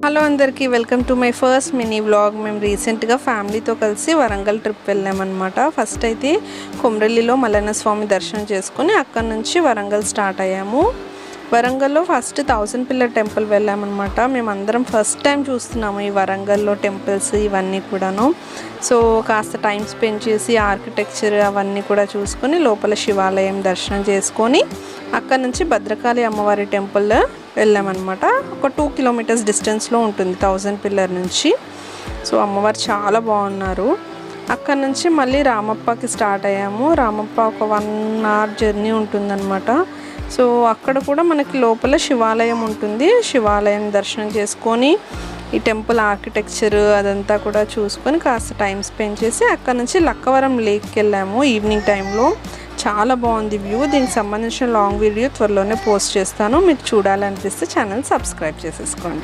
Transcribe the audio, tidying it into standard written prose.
Hello అందరికీ welcome to my first mini vlog. మేము రీసెంట్గా ఫ్యామిలీతో కలిసి వరంగల్ ట్రిప్ వెళ్ళామన్నమాట. ఫస్ట్ అయితే కొమరల్లిలో మల్లన్న స్వామి దర్శనం చేసుకొని అక్కడ నుంచి వరంగల్ స్టార్ట్ అయ్యాము. వరంగల్లో ఫస్ట్ 1000 పిల్లర్ టెంపుల్ వెళ్ళామన్నమాట. మేమందరం ఫస్ట్ టైం చూస్తున్నాము ఈ వరంగల్లో టెంపుల్స్ ఇవన్నీ కూడాను. సో కాస్త టైం స్పెండ్ చేసి ఆర్కిటెక్చర్ అవన్నీ కూడా చూసుకొని లోపల శివాలయం దర్శనం చేసుకొని అక్కడ నుంచి భద్రకాళి అమ్మవారి టెంపుల్ వెళ్ళామన్నమాట. ఒక 2 కిలోమీటర్స్ డిస్టెన్స్లో ఉంటుంది 1000 పిల్లర్ నుంచి. సో అమ్మవారు చాలా బాగున్నారు. అక్కడ నుంచి మళ్ళీ రామప్పకి స్టార్ట్ అయ్యాము. రామప్ప ఒక 1 అవర్ జర్నీ ఉంటుందన్నమాట. సో అక్కడ కూడా మనకి లోపల శివాలయం ఉంటుంది. శివాలయం దర్శనం చేసుకొని ఈ టెంపుల్ ఆర్కిటెక్చర్ అదంతా కూడా చూసుకొని కాస్త టైం స్పెండ్ చేసి అక్కడ నుంచి లక్కవరం లేక్కి వెళ్ళాము ఈవినింగ్ టైంలో. చాలా బాగుంది వ్యూ. దీనికి సంబంధించిన లాంగ్ వీడియో త్వరలోనే పోస్ట్ చేస్తాను. మీకు చూడాలనిపిస్తే ఛానల్ సబ్స్క్రైబ్ చేసేసుకోండి.